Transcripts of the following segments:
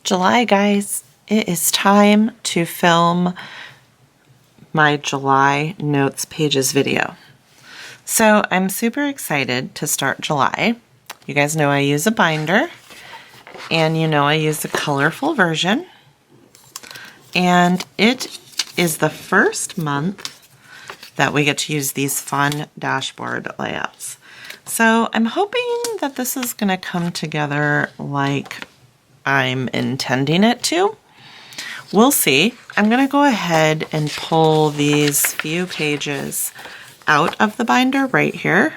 July, guys, it is time to film my July notes pages video. So I'm super excited to start July. You guys know I use a binder, and you know I use the colorful version. And it is the first month that we get to use these fun dashboard layouts. So I'm hoping that this is going to come together like I'm intending it to. We'll see. I'm going to go ahead and pull these few pages out of the binder right here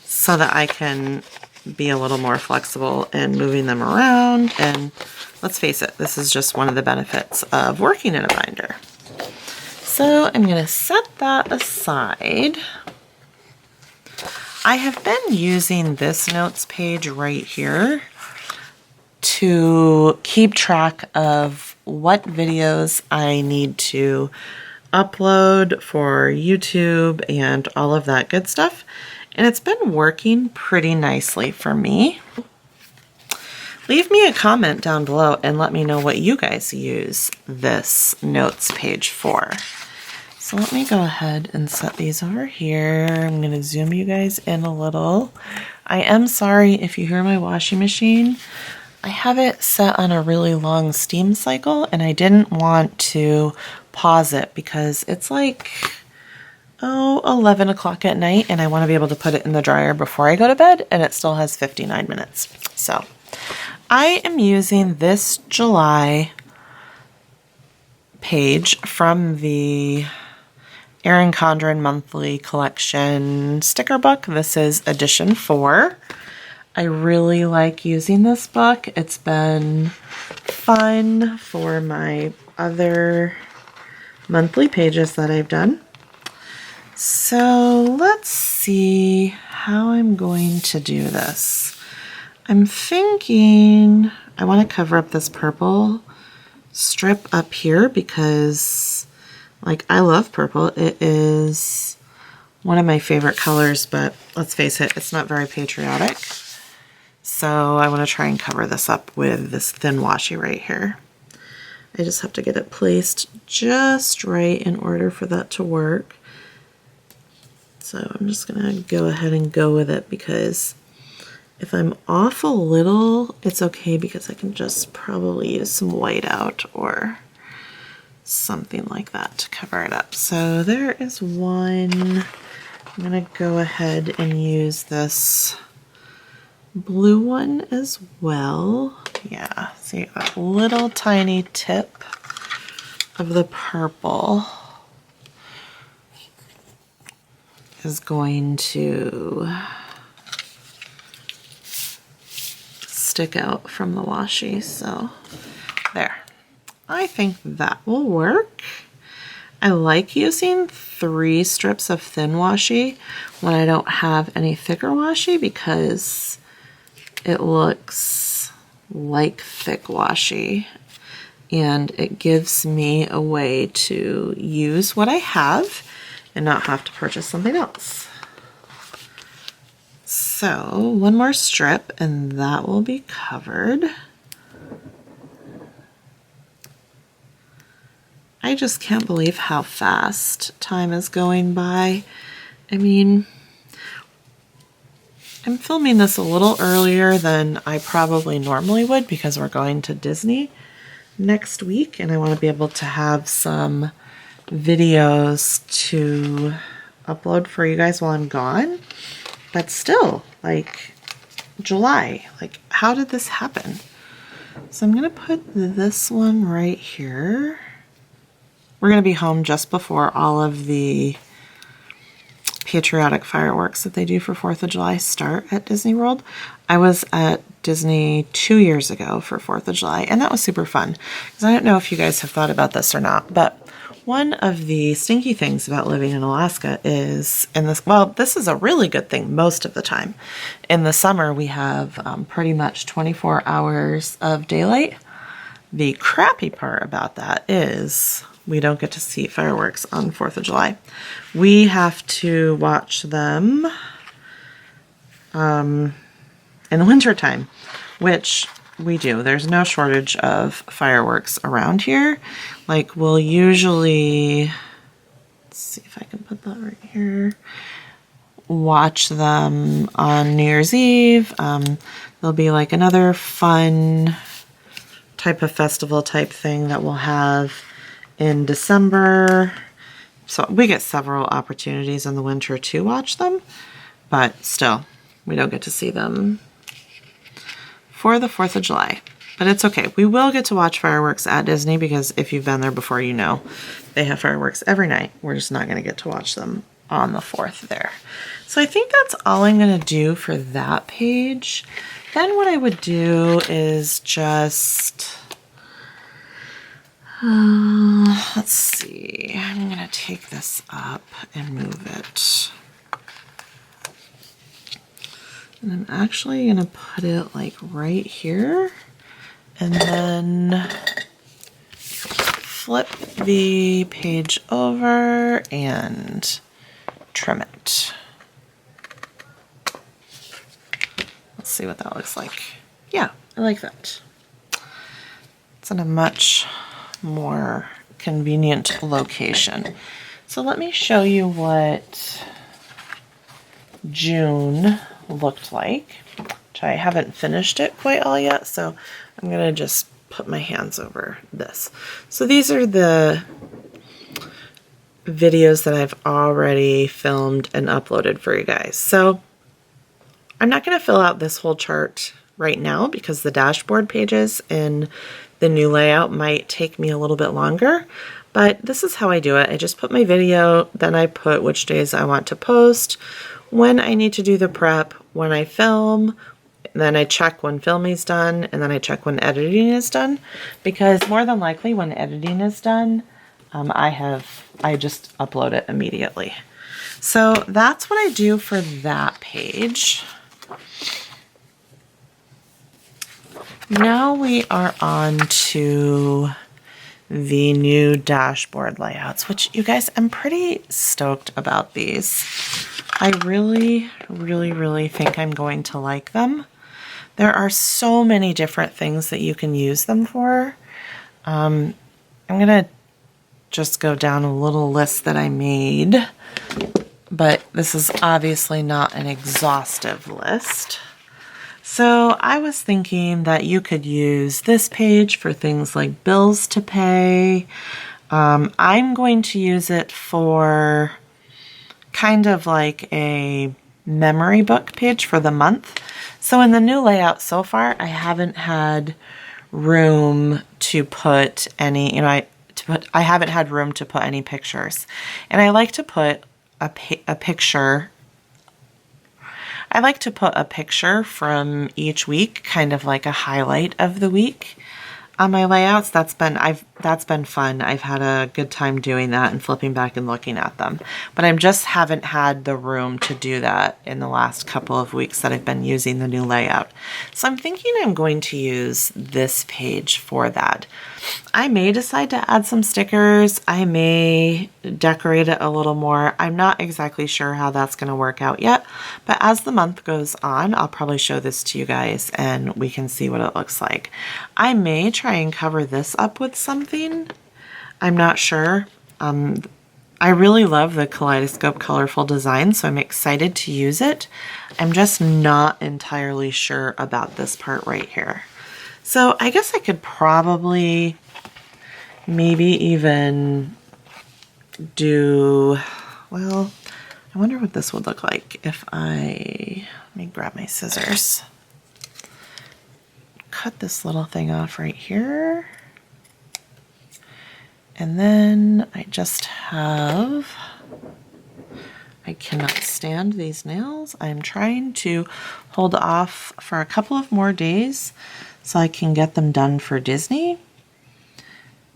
so that I can be a little more flexible in moving them around. And let's face it, this is just one of the benefits of working in a binder. So I'm going to set that aside. I have been using this notes page right here to keep track of what videos I need to upload for YouTube and all of that good stuff. And it's been working pretty nicely for me. Leave me a comment down below and let me know what you guys use this notes page for. So let me go ahead and set these over here. I'm going to zoom you guys in a little. I am sorry if you hear my washing machine. I have it set on a really long steam cycle, and I didn't want to pause it because it's like, 11 o'clock at night, and I want to be able to put it in the dryer before I go to bed, and it still has 59 minutes. So I am using this July page from the Erin Condren monthly collection sticker book. This is edition 4. I really like using this book. It's been fun for my other monthly pages that I've done. So let's see how I'm going to do this. I'm thinking I want to cover up this purple strip up here because, like, I love purple. It is one of my favorite colors, but let's face it, it's not very patriotic. So I want to try and cover this up with this thin washi right here. I just have to get it placed just right in order for that to work. So I'm just going to go ahead and go with it because if I'm off a little, it's okay because I can just probably use some white out or something like that to cover it up. So there is one. I'm going to go ahead and use this blue one as well. Yeah, see that little tiny tip of the purple is going to stick out from the washi. So there. I think that will work. I like using 3 strips of thin washi when I don't have any thicker washi because it looks like thick washi and it gives me a way to use what I have and not have to purchase something else. So one more strip and that will be covered. I just can't believe how fast time is going by. I mean, I'm filming this a little earlier than I probably normally would because we're going to Disney next week and I want to be able to have some videos to upload for you guys while I'm gone. But still, like, July, like, how did this happen? So I'm going to put this one right here. We're going to be home just before all of the patriotic fireworks that they do for 4th of July start at Disney World. I was at Disney 2 years ago for 4th of July, and that was super fun. Because I don't know if you guys have thought about this or not, but one of the stinky things about living in Alaska is, this is a really good thing most of the time. In the summer, we have pretty much 24 hours of daylight. The crappy part about that is we don't get to see fireworks on 4th of July. We have to watch them in the wintertime, which we do. There's no shortage of fireworks around here. Like we'll usually, let's see if I can put that right here, watch them on New Year's Eve. There'll be like another fun type of festival type thing that we'll have in December. So we get several opportunities in the winter to watch them, but still, we don't get to see them for the 4th of July. But it's okay. We will get to watch fireworks at Disney because if you've been there before, you know they have fireworks every night. We're just not going to get to watch them on the 4th there. So I think that's all I'm going to do for that page. Then what I would do is just, let's see, I'm going to take this up and move it. And I'm actually going to put it like right here and then flip the page over and trim it. Let's see what that looks like. Yeah, I like that. It's in a much more convenient location. So let me show you what June looked like, which I haven't finished it quite all yet, so I'm gonna just put my hands over this. So these are the videos that I've already filmed and uploaded for you guys. So I'm not gonna fill out this whole chart right now because the dashboard pages in the new layout might take me a little bit longer, but this is how I do it. I just put my video, then I put which days I want to post, when I need to do the prep, when I film, then I check when filming is done, and then I check when editing is done, because more than likely when editing is done, I just upload it immediately. So that's what I do for that page. Now we are on to the new dashboard layouts, which you guys, I'm pretty stoked about these. I really, really, really think I'm going to like them. There are so many different things that you can use them for. I'm going to just go down a little list that I made, but this is obviously not an exhaustive list. So I was thinking that you could use this page for things like bills to pay. I'm going to use it for kind of like a memory book page for the month. So in the new layout so far, I haven't had room to put any, I haven't had room to put any pictures. And I like to put a picture. I like to put a picture from each week, kind of like a highlight of the week on my layouts. That's been fun. I've had a good time doing that and flipping back and looking at them. But I just haven't had the room to do that in the last couple of weeks that I've been using the new layout. So I'm thinking I'm going to use this page for that. I may decide to add some stickers. I may decorate it a little more. I'm not exactly sure how that's going to work out yet, but as the month goes on, I'll probably show this to you guys and we can see what it looks like. I may try and cover this up with something. I'm not sure. I really love the kaleidoscope colorful design, so I'm excited to use it. I'm just not entirely sure about this part right here. So I guess I could probably maybe even do, well, I wonder what this would look like if let me grab my scissors. Cut this little thing off right here. And then I just have, I cannot stand these nails. I'm trying to hold off for a couple of more days so I can get them done for Disney.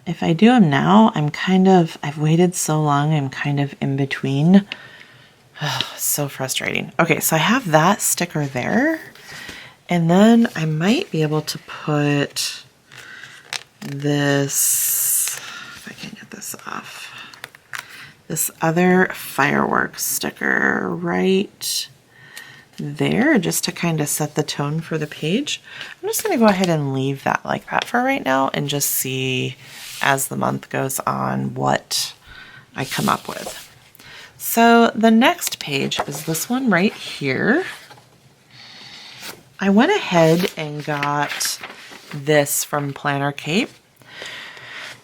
If I do them now, I've waited so long, I'm kind of in between. So frustrating. Okay, so I have that sticker there. And then I might be able to put this, if I can get this off, this other fireworks sticker right there just to kind of set the tone for the page. I'm just going to go ahead and leave that like that for right now and just see as the month goes on what I come up with. So the next page is this one right here. I went ahead and got this from Planner Kate.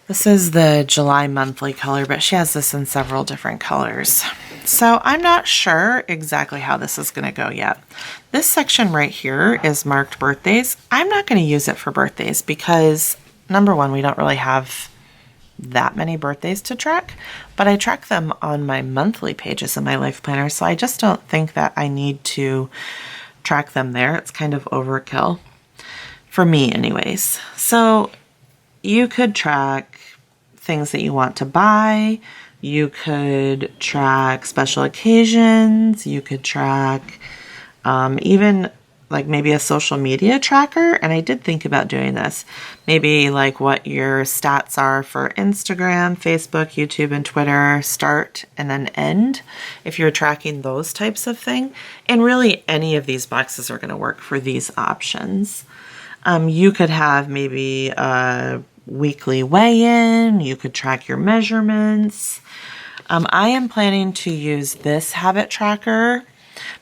This is the July monthly color, but she has this in several different colors. So I'm not sure exactly how this is going to go yet. This section right here is marked birthdays. I'm not going to use it for birthdays because, number one, we don't really have that many birthdays to track, but I track them on my monthly pages in my life planner, so I just don't think that I need to track them there. It's kind of overkill for me anyways. So you could track things that you want to buy. You could track special occasions. You could track even like maybe a social media tracker. And I did think about doing this. Maybe like what your stats are for Instagram, Facebook, YouTube, and Twitter, start and then end, if you're tracking those types of thing. And really any of these boxes are going to work for these options. You could have maybe a weekly weigh-in. You could track your measurements. I am planning to use this habit tracker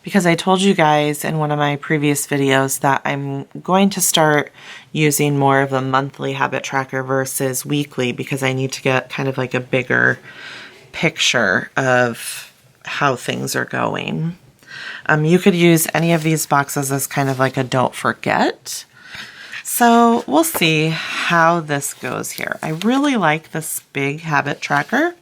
because I told you guys in one of my previous videos that I'm going to start using more of a monthly habit tracker versus weekly because I need to get kind of like a bigger picture of how things are going. You could use any of these boxes as kind of like a don't forget. So we'll see how this goes here. I really like this big habit tracker.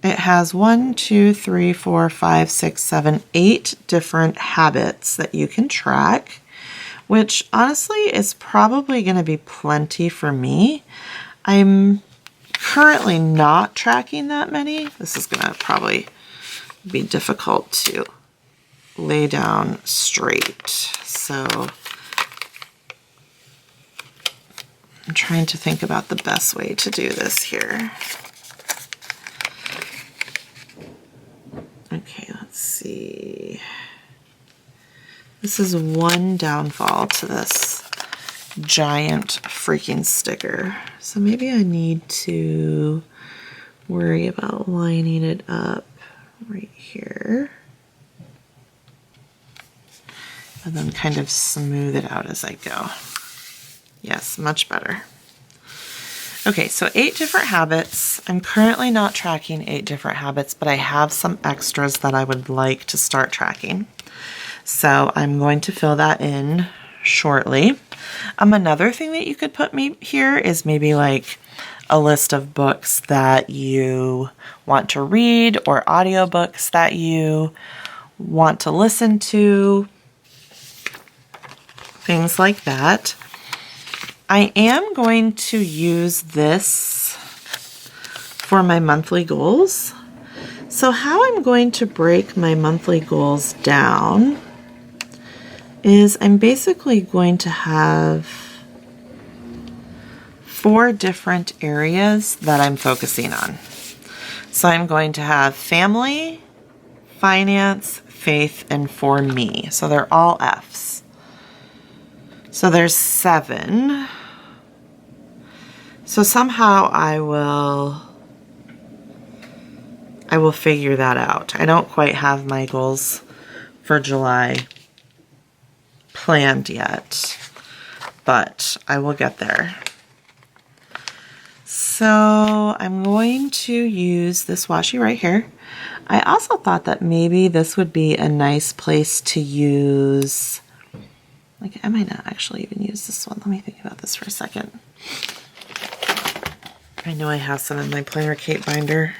It has 1, 2, 3, 4, 5, 6, 7, 8 different habits that you can track, which honestly is probably going to be plenty for me. I'm currently not tracking that many. This is going to probably be difficult to lay down straight. So I'm trying to think about the best way to do this here. Okay, let's see. This is one downfall to this giant freaking sticker. So maybe I need to worry about lining it up right here. And then kind of smooth it out as I go. Yes, much better. Okay, so 8 different habits. I'm currently not tracking 8 different habits, but I have some extras that I would like to start tracking. So I'm going to fill that in shortly. Another thing that you could put me here is maybe like a list of books that you want to read or audiobooks that you want to listen to, things like that. I am going to use this for my monthly goals. So how I'm going to break my monthly goals down is I'm basically going to have 4 different areas that I'm focusing on. So I'm going to have family, finance, faith, and for me. So they're all F's. So there's 7. So somehow I will figure that out. I don't quite have my goals for July planned yet, but I will get there. So I'm going to use this washi right here. I also thought that maybe this would be a nice place to use, like I might not actually even use this one. Let me think about this for a second. I know I have some in my Planner Kate binder.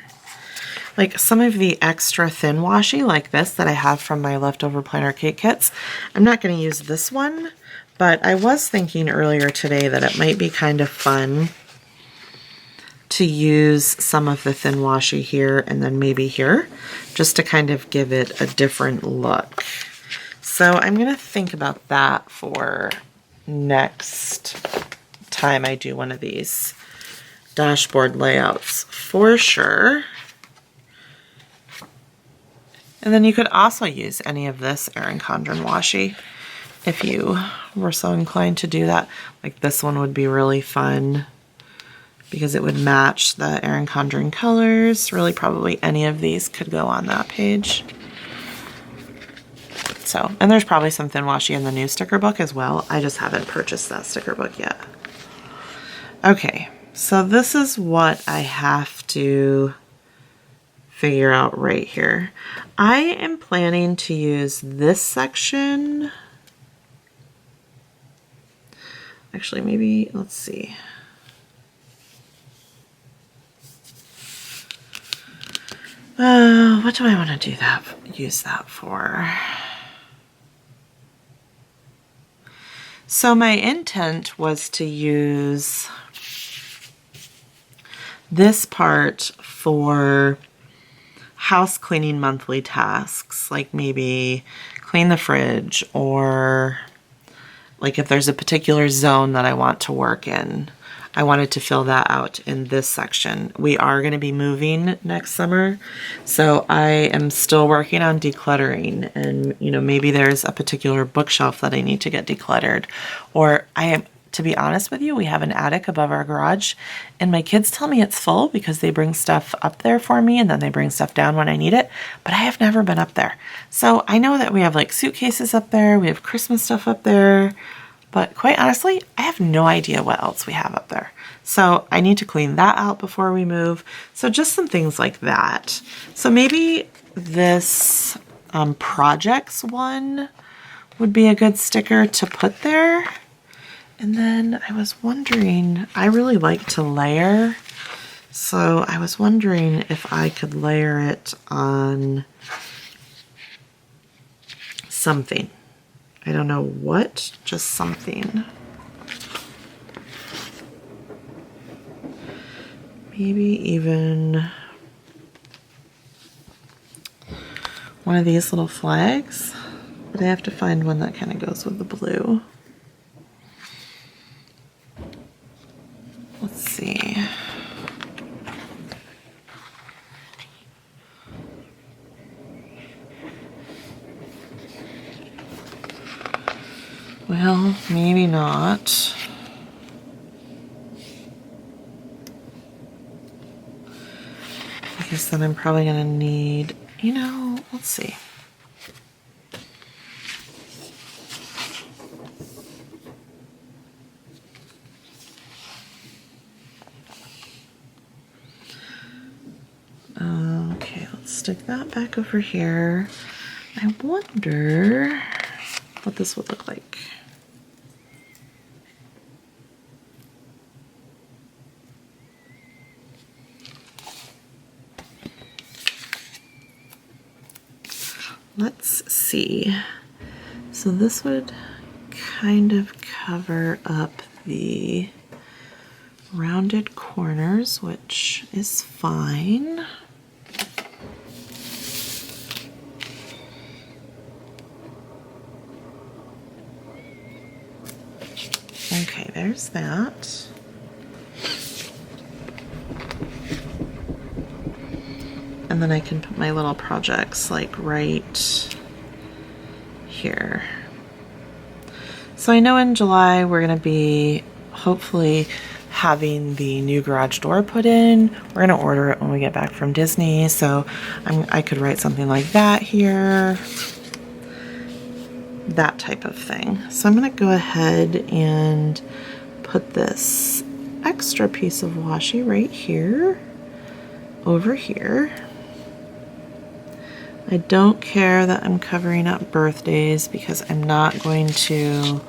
Like some of the extra thin washi like this that I have from my leftover Planner Kate kits. I'm not going to use this one, but I was thinking earlier today that it might be kind of fun to use some of the thin washi here and then maybe here, just to kind of give it a different look. So I'm going to think about that for next time I do one of these dashboard layouts for sure. And then you could also use any of this Erin Condren washi if you were so inclined to do that. Like this one would be really fun because it would match the Erin Condren colors. Really probably any of these could go on that page. So, and there's probably some thin washi in the new sticker book as well. I just haven't purchased that sticker book yet. Okay, so this is what I have to figure out right here. I am planning to use this section. Actually, maybe, let's see. What do I want to use that for? So my intent was to use this part for house cleaning monthly tasks, like maybe clean the fridge, or like if there's a particular zone that I want to work in, I wanted to fill that out in this section. We are going to be moving next summer, so I am still working on decluttering, and you know, maybe there's a particular bookshelf that I need to get decluttered, or to be honest with you, we have an attic above our garage, and my kids tell me it's full because they bring stuff up there for me and then they bring stuff down when I need it, but I have never been up there. So I know that we have like suitcases up there, we have Christmas stuff up there, but quite honestly, I have no idea what else we have up there. So I need to clean that out before we move. So just some things like that. So maybe this projects one would be a good sticker to put there. And then I was wondering, I really like to layer, so I was wondering if I could layer it on something. I don't know what, just something. Maybe even one of these little flags, but I have to find one that kind of goes with the blue. Let's see. Well, maybe not. Because then I'm probably gonna need, you know, let's see. Okay, let's stick that back over here. I wonder what this would look like. Let's see. So this would kind of cover up the rounded corners, which is fine. Okay, there's that. And then I can put my little projects like right here. So I know in July we're gonna be hopefully having the new garage door put in. We're gonna order it when we get back from Disney. So I could write something like that here. That type of thing. So I'm gonna go ahead and put this extra piece of washi right here, over here. I don't care that I'm covering up birthdays because I'm not going to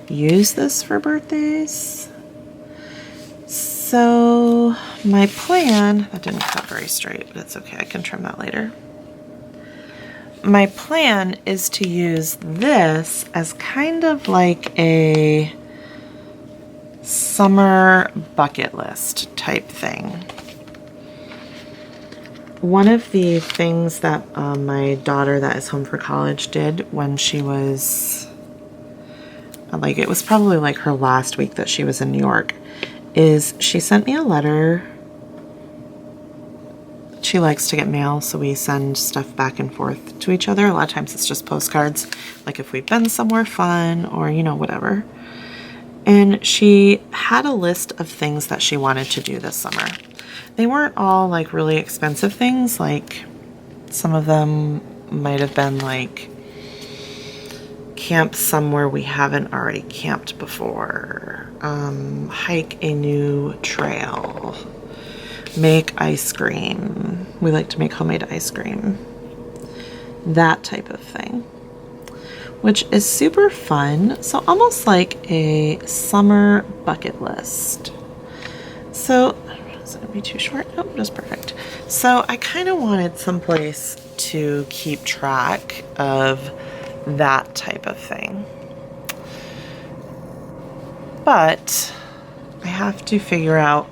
use this for birthdays. So my plan, that didn't cut very straight, but it's okay, I can trim that later. My plan is to use this as kind of like a summer bucket list type thing. One of the things that my daughter that is home for college did when she was, like, it was probably like her last week that she was in New York, is she sent me a letter She likes to get mail, so we send stuff back and forth to each other. A lot of times it's just postcards, like if we've been somewhere fun or, you know, whatever. And she had a list of things that she wanted to do this summer. They weren't all like really expensive things, like some of them might have been like camp somewhere we haven't already camped before, hike a new trail, make ice cream. We like to make homemade ice cream. That type of thing, which is super fun. So almost like a summer bucket list. So is it gonna be too short? Nope, just perfect. So I kind of wanted someplace to keep track of that type of thing. But I have to figure out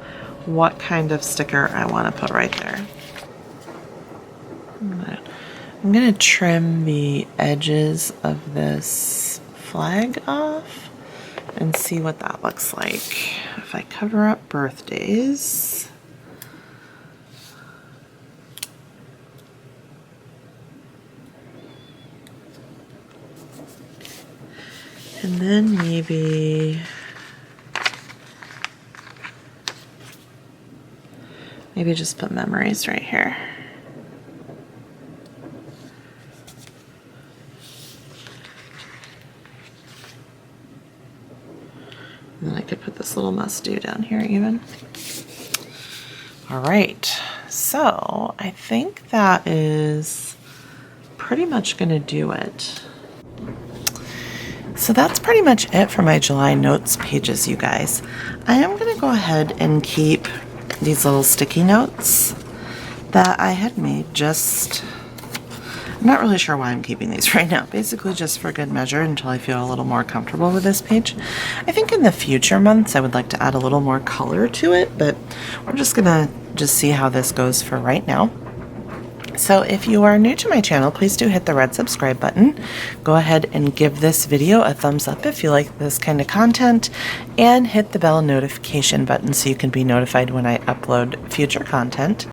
what kind of sticker I want to put right there. I'm going to trim the edges of this flag off and see what that looks like. If I cover up birthdays. And then maybe just put memories right here. And then I could put this little must-do down here even. All right, so I think that is pretty much gonna do it. So that's pretty much it for my July notes pages, you guys. I am gonna go ahead and keep these little sticky notes that I had made. I'm not really sure why I'm keeping these right now. Basically just for good measure until I feel a little more comfortable with this page. I think in the future months I would like to add a little more color to it, but we're just gonna see how this goes for right now. So if you are new to my channel, please do hit the red subscribe button. Go ahead and give this video a thumbs up if you like this kind of content, and hit the bell notification button so you can be notified when I upload future content.